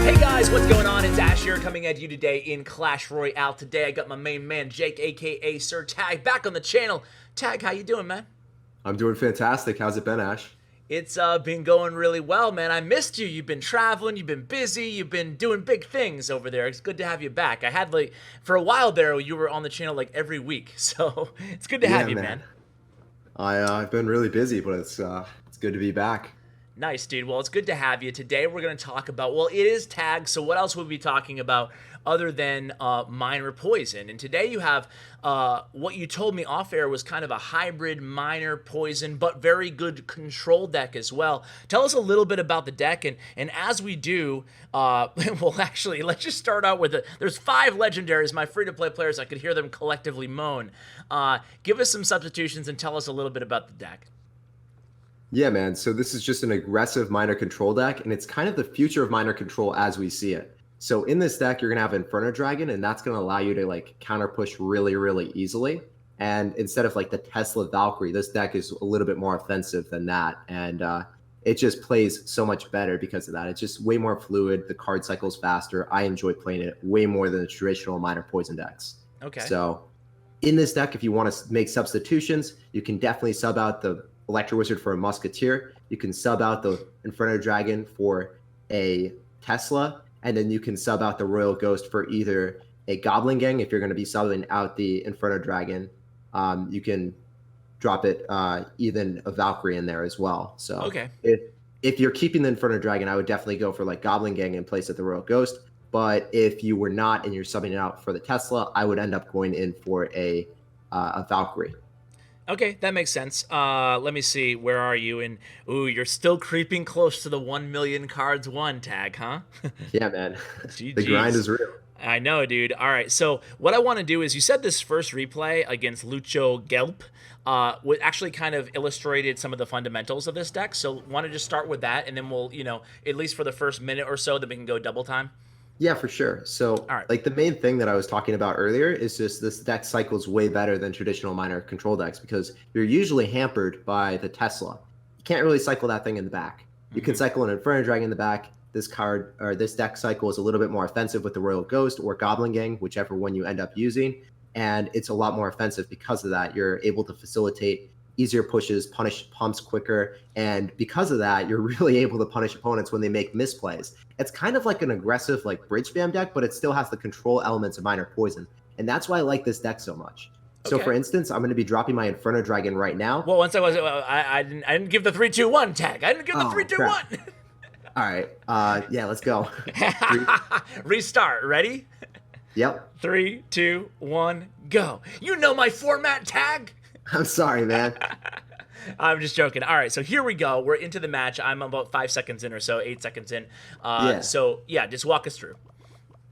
Hey guys, what's going on? It's Ash here coming at you today in Clash Royale. Today I got my main man Jake, aka SirTag, back on the channel. Tag, how you doing, man? I'm doing fantastic. How's it been, Ash? It's been going really well, man. I missed you. You've been traveling, you've been busy, you've been doing big things over there. It's good to have you back. I had for a while there, you were on the channel like every week, so it's good to Yeah, have you, man. man. I've been really busy, but it's good to be back. Nice, dude. Well, it's good to have you. Today we're going to talk about, well, it is tag, so what else would we be talking about other than minor poison? And today you have what you told me off air was kind of a hybrid minor poison, but very good control deck as well. Tell us a little bit about the deck, and as we do, well, actually, let's just start out with it. There's 5 legendaries, my free-to-play players. I could hear them collectively moan. Give us some substitutions and tell us a little bit about the deck. Yeah, man. So this is just an aggressive minor control deck, and it's kind of the future of minor control as we see it. So in this deck, you're gonna have Inferno Dragon, and that's gonna allow you to like counter push really, really easily. And instead of like the Tesla Valkyrie, this deck is a little bit more offensive than that, and it just plays so much better because of that. It's just way more fluid. The card cycle's faster. I enjoy playing it way more than the traditional minor poison decks. Okay. So in this deck, if you want to make substitutions, you can definitely sub out the Electro Wizard for a Musketeer. You can sub out the Inferno Dragon for a Tesla, and then you can sub out the Royal Ghost for either a Goblin Gang. If you're going to be subbing out the Inferno Dragon, you can drop it even a Valkyrie in there as well. So okay. If you're keeping the Inferno Dragon, I would definitely go for like Goblin Gang in place of the Royal Ghost. But if you were not and you're subbing it out for the Tesla, I would end up going in for a Valkyrie. Okay, that makes sense. Let me see. Where are you? And ooh, you're still creeping close to the 1 million cards won tag, huh? Yeah, man. GG's. The grind is real. I know, dude. All right, so what I want to do is, you said this first replay against Lucho Gelp actually kind of illustrated some of the fundamentals of this deck. So want to just start with that, and then we'll, at least for the first minute or so, then we can go double time. Yeah, for sure. So like the main thing that I was talking about earlier is just this deck cycles way better than traditional minor control decks because you're usually hampered by the Tesla. You can't really cycle that thing in the back. You can cycle an Inferno Dragon in the back. This card or this deck cycle is a little bit more offensive with the Royal Ghost or Goblin Gang, whichever one you end up using. And it's a lot more offensive because of that. You're able to facilitate easier pushes, punish pumps quicker, and because of that, you're really able to punish opponents when they make misplays. It's kind of like an aggressive like bridge spam deck, but it still has the control elements of minor poison, and that's why I like this deck so much. So for instance, I'm going to be dropping my Inferno Dragon right now. Well, once I didn't give the 3-2-1 tag. I didn't give the 3-2-1. All right, yeah, let's go. Restart. Ready? Yep. 3, 2, 1, go. You know my format, tag. I'm sorry, man. I'm just joking. All right, so here we go. We're into the match. I'm about 5 seconds in or so, 8 seconds in. So, yeah, just walk us through.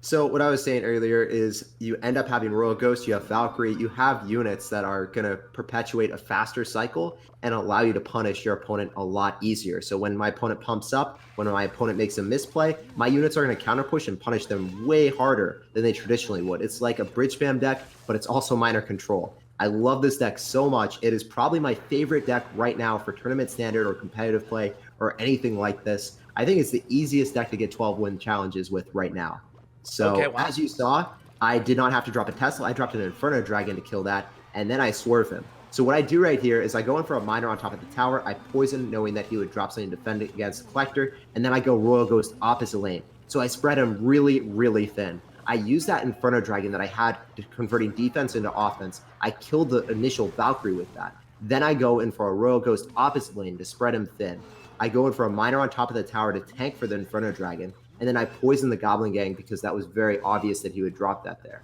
So what I was saying earlier is you end up having Royal Ghost, you have Valkyrie, you have units that are going to perpetuate a faster cycle and allow you to punish your opponent a lot easier. So when my opponent pumps up, when my opponent makes a misplay, my units are going to counter push and punish them way harder than they traditionally would. It's like a bridge spam deck, but it's also minor control. I love this deck so much. It is probably my favorite deck right now for tournament standard or competitive play or anything like this. I think it's the easiest deck to get 12-win challenges with right now. So as you saw, I did not have to drop a Tesla. I dropped an Inferno Dragon to kill that, and then I swerve him. So what I do right here is I go in for a minor on top of the tower. I poison knowing that he would drop something to defend against the Collector, and then I go Royal Ghost opposite lane. So I spread him really, really thin. I use that Inferno Dragon that I had converting defense into offense. I killed the initial Valkyrie with that. Then I go in for a Royal Ghost opposite lane to spread him thin. I go in for a minor on top of the tower to tank for the Inferno Dragon. And then I poison the Goblin Gang because that was very obvious that he would drop that there.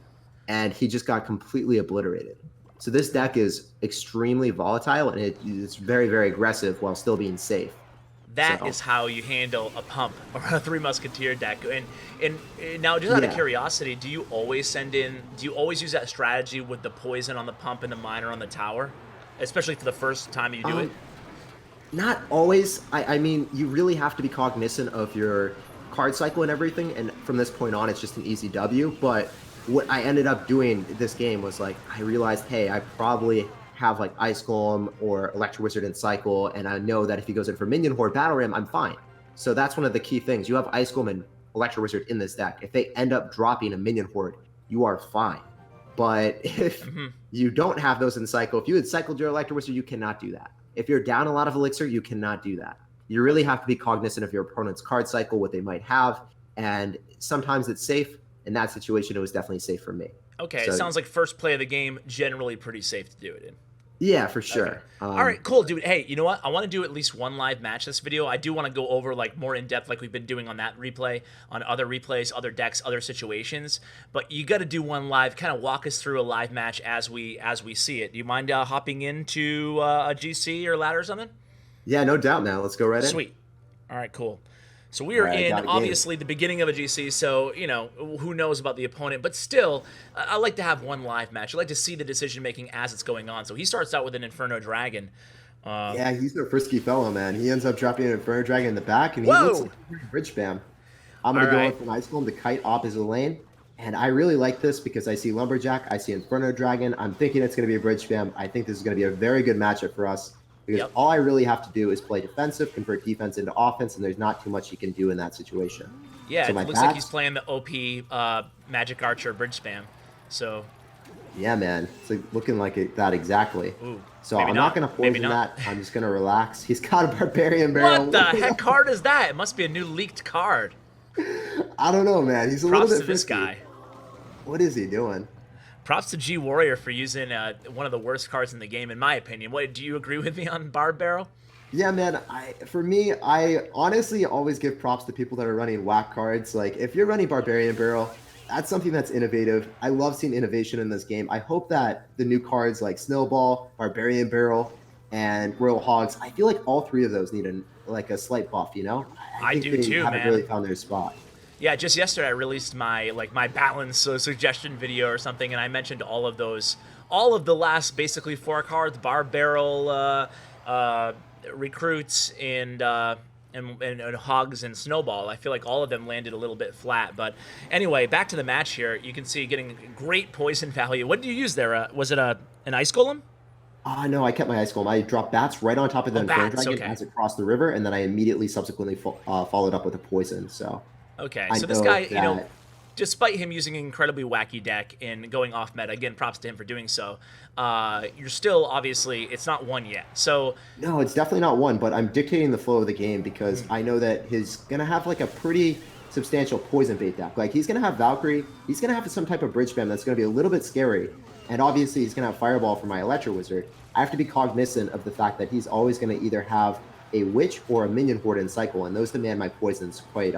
And he just got completely obliterated. So this deck is extremely volatile and it's very, very aggressive while still being safe. That is how you handle a pump or a 3 Musketeer deck. And now, just out of curiosity, do you always use that strategy with the poison on the pump and the minor on the tower? Especially for the first time you do it? Not always. I mean, you really have to be cognizant of your card cycle and everything. And from this point on, it's just an easy W. But what I ended up doing this game was like, I realized, hey, I probably have like Ice Golem or Electro Wizard in cycle, and I know that if he goes in for Minion Horde Battle Ram, I'm fine. So that's one of the key things. You have Ice Golem and Electro Wizard in this deck. If they end up dropping a minion horde, you are fine. But if you don't have those in cycle, if you had cycled your Electro Wizard, you cannot do that. If you're down a lot of elixir, you cannot do that. You really have to be cognizant of your opponent's card cycle, what they might have, and sometimes it's safe. In that situation, it was definitely safe for me. Okay, so, it sounds like first play of the game, generally pretty safe to do it in. Yeah, for sure. Okay. All right, cool, dude. Hey, you know what? I want to do at least one live match this video. I do want to go over like more in depth, like we've been doing on that replay, on other replays, other decks, other situations. But you got to do one live. Kind of walk us through a live match as we see it. Do you mind hopping into a GC or ladder or something? Yeah, no doubt. Now let's go right in. Sweet. All right, cool. So we are in, obviously, the beginning of a GC, so, you know, who knows about the opponent. But still, I like to have one live match. I like to see the decision-making as it's going on. So he starts out with an Inferno Dragon. Yeah, he's a frisky fellow, man. He ends up dropping an Inferno Dragon in the back, and he looks like a bridge spam. I'm going to go with an Ice Golem to kite opposite lane. And I really like this because I see Lumberjack, I see Inferno Dragon. I'm thinking it's going to be a bridge spam. I think this is going to be a very good matchup for us. Because all I really have to do is play defensive, convert defense into offense, and there's not too much he can do in that situation. Yeah, so it looks like he's playing the OP Magic Archer bridge spam. So. Yeah, man. It's like looking like that exactly. Ooh, so I'm not going to poison that. I'm just going to relax. He's got a Barbarian Barrel. What the heck card is that? It must be a new leaked card. I don't know, man. He's a Props little bit to this frisky. guy. What is he doing? Props to G Warrior for using one of the worst cards in the game, in my opinion. What, do you agree with me on Barb Barrel? Yeah, man. For me, I honestly always give props to people that are running whack cards. Like, if you're running Barbarian Barrel, that's something that's innovative. I love seeing innovation in this game. I hope that the new cards like Snowball, Barbarian Barrel, and Royal Hogs, I feel like all three of those need a slight buff, you know? I think do too, man. Haven't really found their spot. Yeah, just yesterday I released my balance suggestion video or something, and I mentioned all of the last basically 4 cards: Barb Barrel, Recruits, and Hogs and Snowball. I feel like all of them landed a little bit flat. But anyway, back to the match here. You can see getting great poison value. What did you use there? Was it an Ice Golem? No, I kept my Ice Golem. I dropped Bats right on top of the Inferno Dragon as it crossed the river, and then I immediately subsequently followed up with a Poison. So. Okay, so this guy, you know, despite him using an incredibly wacky deck and going off meta, again, props to him for doing so, you're still, obviously, it's not won yet. So no, it's definitely not won, but I'm dictating the flow of the game because I know that he's going to have, like, a pretty substantial poison bait deck. Like, he's going to have Valkyrie, he's going to have some type of bridge spam that's going to be a little bit scary, and obviously he's going to have Fireball for my Electro Wizard. I have to be cognizant of the fact that he's always going to either have a Witch or a Minion Horde in cycle, and those demand my poisons quite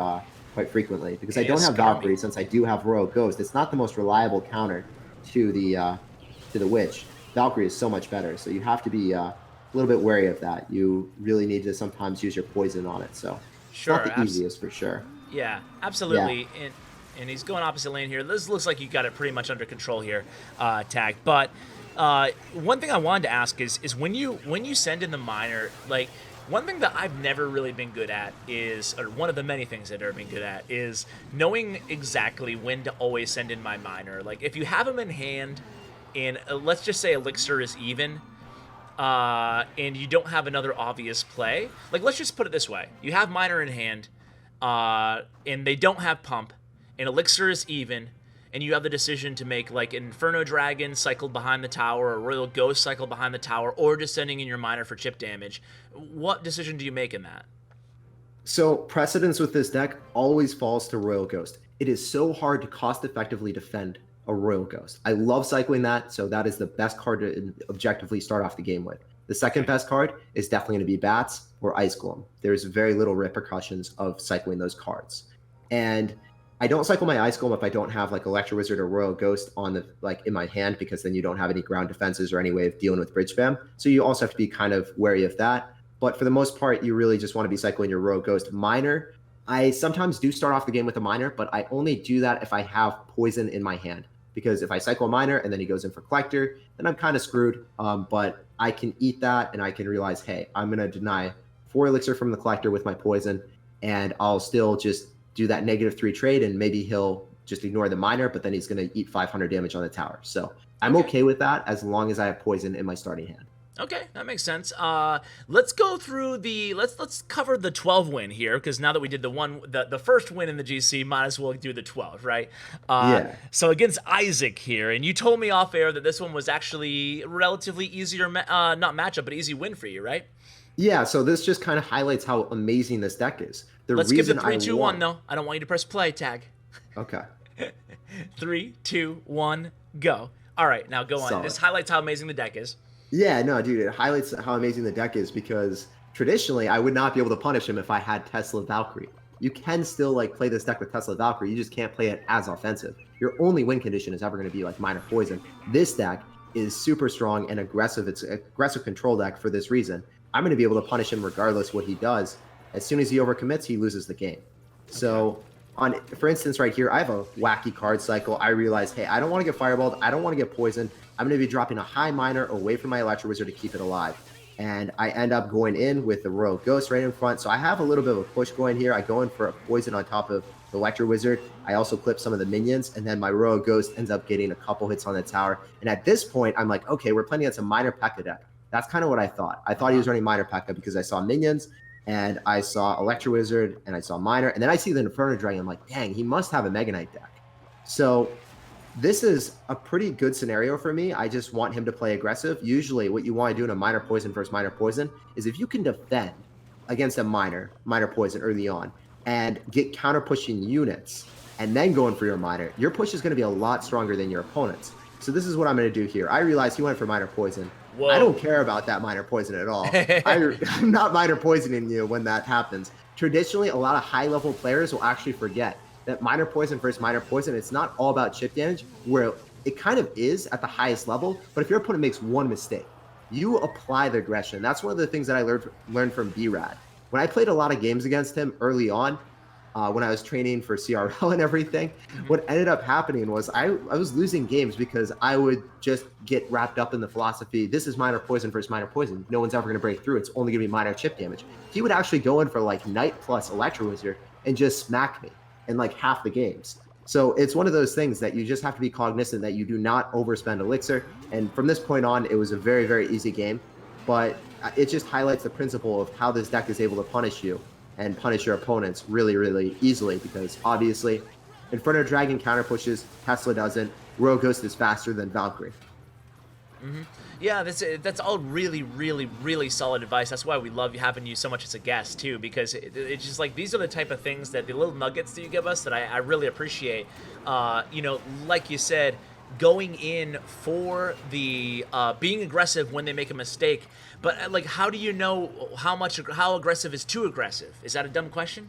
frequently because I don't have Valkyrie since I do have Royal Ghost. It's not the most reliable counter to the Witch. Valkyrie is so much better, so you have to be a little bit wary of that. You really need to sometimes use your poison on it. So sure, it's not the easiest for sure. Yeah, absolutely. Yeah. And he's going opposite lane here. This looks like you got it pretty much under control here, Tag. But one thing I wanted to ask is when you send in the miner, like. One thing that I've never really been good at is, or one of the many things I've never been good at, is knowing exactly when to always send in my miner. Like, if you have him in hand, and let's just say Elixir is even, and you don't have another obvious play, like, let's just put it this way. You have miner in hand, and they don't have pump, and Elixir is even, and you have the decision to make, like, Inferno Dragon cycled behind the tower, or Royal Ghost cycled behind the tower, or just sending in your miner for chip damage. What decision do you make in that? So precedence with this deck always falls to Royal Ghost. It is so hard to cost effectively defend a Royal Ghost. I love cycling that, so that is the best card to objectively start off the game with. The second best card is definitely going to be Bats or Ice Golem. There's very little repercussions of cycling those cards. And I don't cycle my Ice Golem if I don't have like Electro Wizard or Royal Ghost on the in my hand, because then you don't have any ground defenses or any way of dealing with bridge spam. So you also have to be kind of wary of that. But for the most part, you really just want to be cycling your Royal Ghost. Miner, I sometimes do start off the game with a Miner, but I only do that if I have Poison in my hand. Because if I cycle a Miner and then he goes in for Collector, then I'm kind of screwed. But I can eat that and I can realize, hey, I'm going to deny 4 Elixir from the Collector with my Poison, and I'll still just do that -3 trade, and maybe he'll just ignore the Miner, but then he's going to eat 500 damage on the tower. So I'm okay with that as long as I have Poison in my starting hand. Okay, that makes sense. Let's go through the let's cover the 12 win here, because now that we did the first win in the GC, might as well do the 12, right? Yeah. So against Isaac here, and you told me off air that this one was actually relatively easier, not matchup, but easy win for you, right? Yeah, so this just kind of highlights how amazing this deck is. Let's give the 3, 2, 1 though. I don't want you to press play tag. Okay. 3, 2, 1, go. All right, now go on. Solid. This highlights how amazing the deck is. Yeah, no, dude, it highlights how amazing the deck is because traditionally I would not be able to punish him if I had Tesla Valkyrie. You can still like play this deck with Tesla Valkyrie, you just can't play it as offensive. Your only win condition is ever going to be like Minor Poison. This deck is super strong and aggressive. It's an aggressive control deck for this reason. I'm going to be able to punish him regardless what he does. As soon as he overcommits, he loses the game. So, for instance, right here, I have a wacky card cycle. I realized, hey, I don't want to get fireballed. I don't want to get poisoned. I'm going to be dropping a high minor away from my Electro Wizard to keep it alive. And I end up going in with the Royal Ghost right in front. So I have a little bit of a push going here. I go in for a poison on top of the Electro Wizard. I also clip some of the minions. And then my Royal Ghost ends up getting a couple hits on the tower. And at this point, I'm like, okay, we're playing against a minor P.E.K.K.A deck. That's kind of what I thought. I thought he was running minor P.E.K.K.A because I saw minions. And I saw Electro Wizard, and I saw Minor, and then I see the Inferno Dragon. I'm like, dang, he must have a Mega Knight deck. So this is a pretty good scenario for me. I just want him to play aggressive. Usually what you want to do in a Minor Poison versus Minor Poison is if you can defend against a Minor Poison early on and get counter-pushing units and then going for your Minor, your push is going to be a lot stronger than your opponent's. So this is what I'm going to do here. I realized he went for Minor Poison. Whoa. I don't care about that Minor Poison at all. I'm not Minor Poisoning you when that happens. Traditionally, a lot of high-level players will actually forget that Minor Poison versus Minor Poison, it's not all about chip damage, where it kind of is at the highest level, but if your opponent makes one mistake, you apply the aggression. That's one of the things that I learned from B-Rad. When I played a lot of games against him early on, when I was training for CRL and everything, what ended up happening was I was losing games because I would just get wrapped up in the philosophy, this is Minor Poison versus Minor Poison. No one's ever going to break through. It's only going to be minor chip damage. He would actually go in for like Knight plus Electro Wizard and just smack me in like half the games. So it's one of those things that you just have to be cognizant that you do not overspend Elixir. And from this point on, it was a very, very easy game. But it just highlights the principle of how this deck is able to punish you and punish your opponents really, really easily, because obviously Inferno Dragon counter pushes, Tesla doesn't, Royal Ghost is faster than Valkyrie. Yeah, that's all really, really, really solid advice. That's why we love having you so much as a guest too, because it's just like these are the type of things that the little nuggets that you give us that I really appreciate. You know, like you said, going in for the being aggressive when they make a mistake. But like, how do you know how aggressive is too aggressive? Is that a dumb question?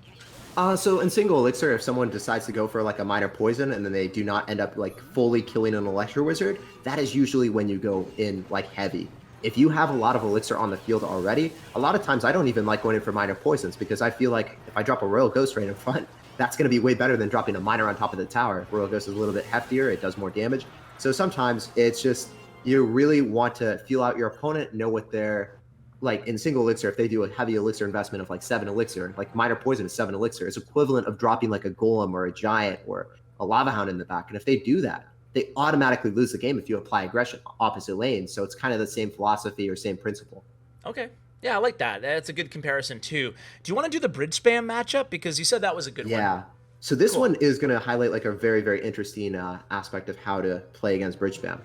So in single Elixir, if someone decides to go for like a Minor Poison and then they do not end up like fully killing an Electro Wizard, that is usually when you go in like heavy. If you have a lot of Elixir on the field already, a lot of times I don't even like going in for Minor Poisons because I feel like if I drop a Royal Ghost right in front, that's going to be way better than dropping a Minor on top of the tower. Royal Ghost is a little bit heftier, it does more damage. So sometimes it's just, you really want to feel out your opponent, know what they're, like in single Elixir, if they do a heavy Elixir investment of like 7 Elixir, like Minor Poison is 7 Elixir, it's equivalent of dropping like a Golem or a Giant or a Lava Hound in the back. And if they do that, they automatically lose the game if you apply aggression opposite lanes. So it's kind of the same philosophy or same principle. Okay. Yeah, I like that. That's a good comparison too. Do you want to do the bridge spam matchup? Because you said that was a good one. Yeah. So this one is going to highlight like a very, very interesting aspect of how to play against bridge spam.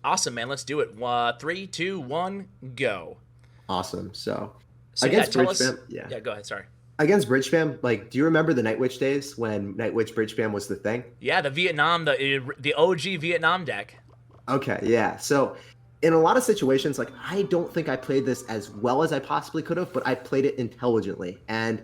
Awesome, man. Let's do it. 3, 2, 1, go. Awesome. So against bridge spam, yeah, go ahead. Sorry. Against bridge spam, like, do you remember the Night Witch days when Night Witch bridge spam was the thing? Yeah, the OG Vietnam deck. Okay, yeah. So in a lot of situations, like, I don't think I played this as well as I possibly could have, but I played it intelligently. And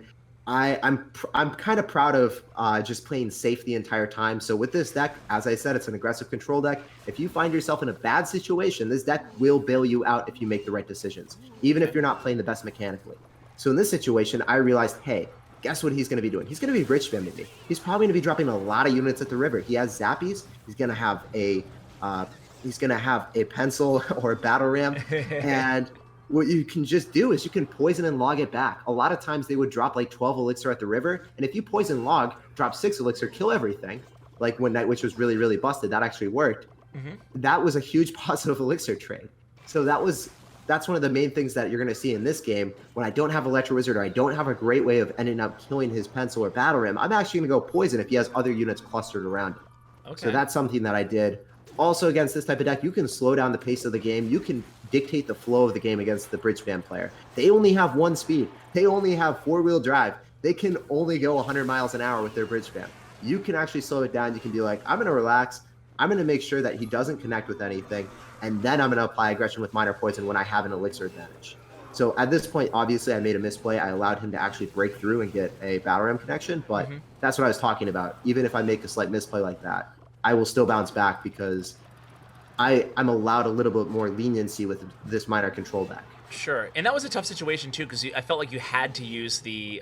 I'm kind of proud of just playing safe the entire time. So with this deck, as I said, it's an aggressive control deck. If you find yourself in a bad situation, this deck will bail you out if you make the right decisions, even if you're not playing the best mechanically. So in this situation, I realized, hey, guess what he's going to be doing? He's going to be bridge spamming me. He's probably going to be dropping a lot of units at the river. He has Zappies. He's going to have a pencil or a battle ram, and what you can just do is you can poison and log it back. A lot of times they would drop like 12 Elixir at the river, and if you poison log, drop 6 Elixir, kill everything. Like when Night Witch was really, really busted, that actually worked. That was a huge positive Elixir trade. So that was that's one of the main things that you're going to see in this game. When I don't have Electro Wizard or I don't have a great way of ending up killing his pencil or battle ram, I'm actually going to go poison if he has other units clustered around him. Okay. So that's something that I did. Also, against this type of deck, you can slow down the pace of the game. You can dictate the flow of the game against the bridge spam player. They only have one speed. They only have 4-wheel drive. They can only go 100 miles an hour with their bridge spam. You can actually slow it down. You can be like, I'm going to relax. I'm going to make sure that he doesn't connect with anything. And then I'm going to apply aggression with minor poison when I have an elixir advantage. So at this point, obviously, I made a misplay. I allowed him to actually break through and get a battle ram connection. But that's what I was talking about. Even if I make a slight misplay like that, I will still bounce back because I'm allowed a little bit more leniency with this minor control deck. Sure, and that was a tough situation too because I felt like you had to use the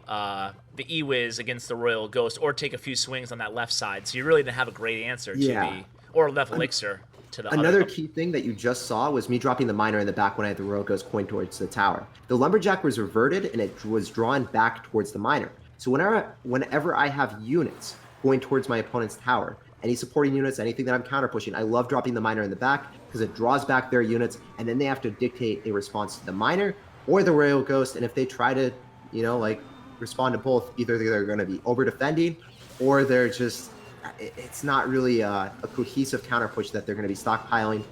E-Wiz against the Royal Ghost or take a few swings on that left side, so you really didn't have a great answer to the or left elixir to the Another key thing that you just saw was me dropping the minor in the back when I had the Royal Ghost coin towards the tower. The Lumberjack was reverted and it was drawn back towards the minor. So whenever I have units going towards my opponent's tower, any supporting units, anything that I'm counter pushing, I love dropping the minor in the back because it draws back their units, and then they have to dictate a response to the minor or the Royal Ghost. And if they try to, like respond to both, either they're going to be over defending or they're just, it's not really a cohesive counter push that they're going to be stockpiling.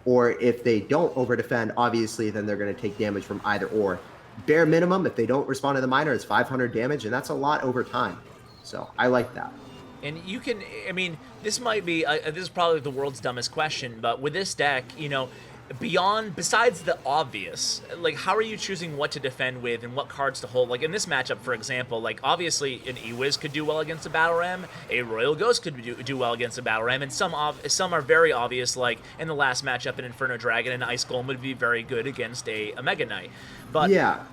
Or if they don't over defend, obviously, then they're going to take damage from either or. Bare minimum, if they don't respond to the minor, it's 500 damage, and that's a lot over time. So I like that. And you can, I mean, this might be, this is probably the world's dumbest question, but with this deck, besides the obvious, like, how are you choosing what to defend with and what cards to hold? Like, in this matchup, for example, like, obviously, an E-Wiz could do well against a Battle Ram, a Royal Ghost could do well against a Battle Ram, and some are very obvious, like, in the last matchup, an Inferno Dragon and Ice Golem would be very good against a Mega Knight. But, yeah,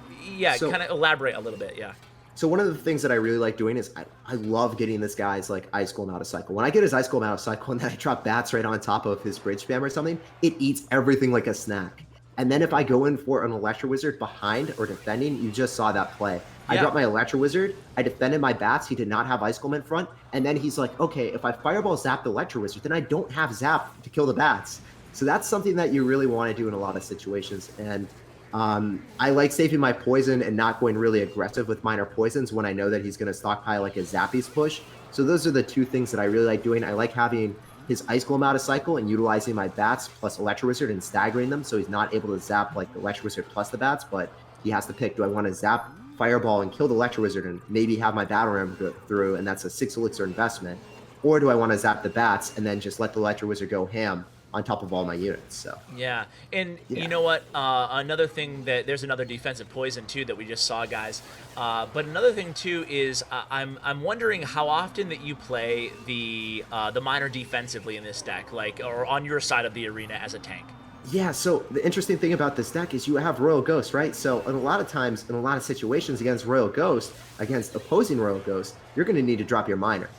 so, kind of elaborate a little bit, yeah. So one of the things that I really like doing is I love getting this guy's like Ice Golem out of cycle. When I get his Ice Golem out of cycle and then I drop bats right on top of his bridge spam or something, it eats everything like a snack. And then if I go in for an Electro Wizard behind or defending, you just saw that play. I dropped my Electro Wizard, I defended my bats, he did not have Ice Golem in front, and then he's like, okay, if I Fireball Zap the Electro Wizard, then I don't have Zap to kill the bats. So that's something that you really want to do in a lot of situations. And I like saving my poison and not going really aggressive with minor poisons when I know that he's going to stockpile like a Zappies push. So those are the two things that I really like doing. I like having his Ice Golem out of cycle and utilizing my bats plus Electro Wizard and staggering them so he's not able to zap like the Electro Wizard plus the bats, but he has to pick, do I want to zap Fireball and kill the Electro Wizard and maybe have my Battle Ram go through, and that's a 6 elixir investment, or do I want to zap the bats and then just let the Electro Wizard go ham on top of all my units? So you know what, another thing, that there's another defensive poison too that we just saw, guys, but another thing too is I'm wondering how often that you play the minor defensively in this deck, like, or on your side of the arena as a tank. Yeah, so the interesting thing about this deck is you have Royal Ghost, right? So in a lot of times, in a lot of situations against Royal Ghost, against opposing Royal Ghost, you're going to need to drop your minor.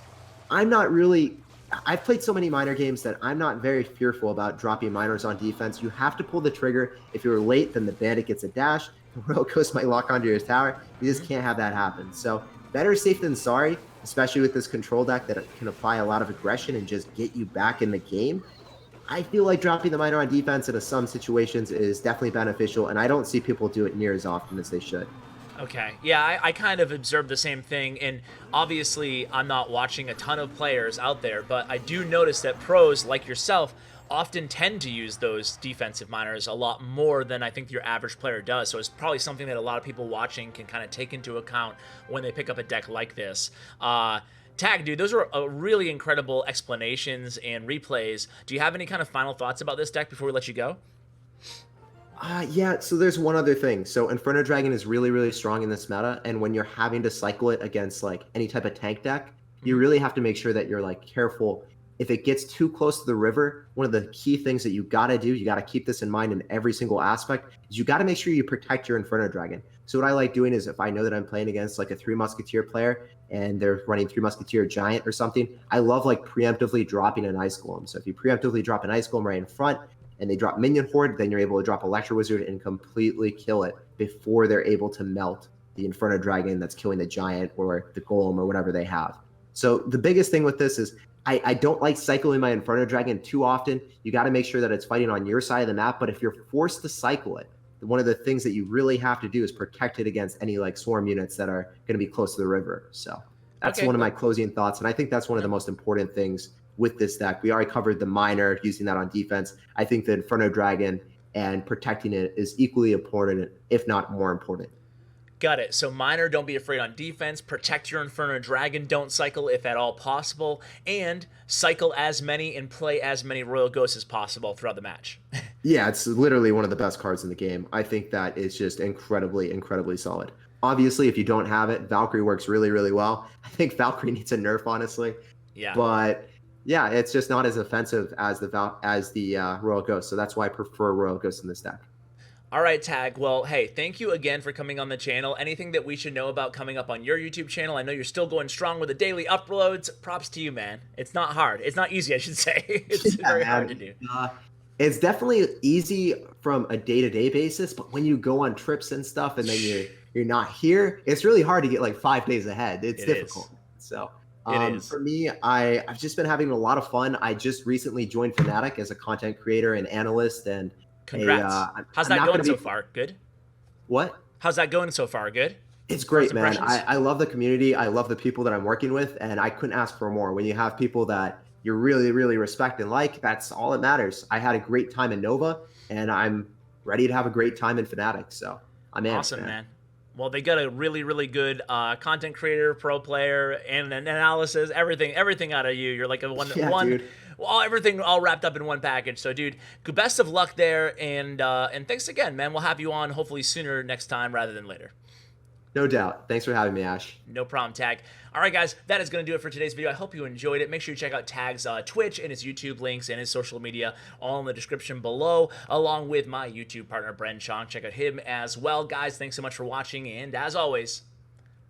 I've played so many minor games that I'm not very fearful about dropping minors on defense. You have to pull the trigger. If you're late, then the Bandit gets a dash. The Royal Ghost might lock onto your tower. You just can't have that happen. So better safe than sorry, especially with this control deck that can apply a lot of aggression and just get you back in the game. I feel like dropping the minor on defense in some situations is definitely beneficial, and I don't see people do it near as often as they should. Okay, yeah, I kind of observed the same thing, and obviously I'm not watching a ton of players out there, but I do notice that pros like yourself often tend to use those defensive minors a lot more than I think your average player does, so it's probably something that a lot of people watching can kind of take into account when they pick up a deck like this. Tag, dude, those are really incredible explanations and replays. Do you have any kind of final thoughts about this deck before we let you go? Yeah, so there's one other thing. So Inferno Dragon is really, really strong in this meta, and when you're having to cycle it against like any type of tank deck, you really have to make sure that you're like careful. If it gets too close to the river, one of the key things that you got to do, you got to keep this in mind in every single aspect, is you got to make sure you protect your Inferno Dragon. So what I like doing is if I know that I'm playing against like a 3 Musketeer player and they're running 3 Musketeer Giant or something, I love like preemptively dropping an Ice Golem. So if you preemptively drop an Ice Golem right in front and they drop Minion Horde, then you're able to drop Electro Wizard and completely kill it before they're able to melt the Inferno Dragon that's killing the Giant or the Golem or whatever they have. So the biggest thing with this is I don't like cycling my Inferno Dragon too often. You got to make sure that it's fighting on your side of the map, but if you're forced to cycle it, one of the things that you really have to do is protect it against any like swarm units that are going to be close to the river. So that's one of my closing thoughts. And I think that's one of the most important things with this deck. We already covered the miner, using that on defense. I think the Inferno Dragon and protecting it is equally important, if not more important. Got it. So miner, don't be afraid on defense. Protect your Inferno Dragon. Don't cycle if at all possible. And cycle as many and play as many Royal Ghosts as possible throughout the match. Yeah, it's literally one of the best cards in the game. I think that is just incredibly, incredibly solid. Obviously, if you don't have it, Valkyrie works really, really well. I think Valkyrie needs a nerf, honestly. Yeah. But yeah, it's just not as offensive as the Royal Ghost. So that's why I prefer Royal Ghost in this deck. All right, Tag. Well, hey, thank you again for coming on the channel. Anything that we should know about coming up on your YouTube channel? I know you're still going strong with the daily uploads. Props to you, man. It's not hard. It's not easy, I should say. It's very hard to do. It's definitely easy from a day-to-day basis, but when you go on trips and stuff and then you're not here, it's really hard to get like 5 days ahead. It's difficult. So for me, I've just been having a lot of fun. I just recently joined Fnatic as a content creator and analyst, and congrats. How's that going so far? Good? What? How's that going so far? Good? It's great, man. I love the community. I love the people that I'm working with, and I couldn't ask for more. When you have people that you really, really respect and like, that's all that matters. I had a great time in Nova, and I'm ready to have a great time in Fnatic. So I'm in. Awesome, man. Well, they got a really, really good content creator, pro player, and an analysis, everything out of you. You're like dude. Well, everything all wrapped up in one package. So, dude, best of luck there, and thanks again, man. We'll have you on hopefully sooner next time rather than later. No doubt. Thanks for having me, Ash. No problem, Tag. All right, guys, that is going to do it for today's video. I hope you enjoyed it. Make sure you check out Tag's Twitch and his YouTube links and his social media all in the description below, along with my YouTube partner, Bren Chong. Check out him as well. Guys, thanks so much for watching, and as always,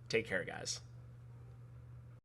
take care, guys.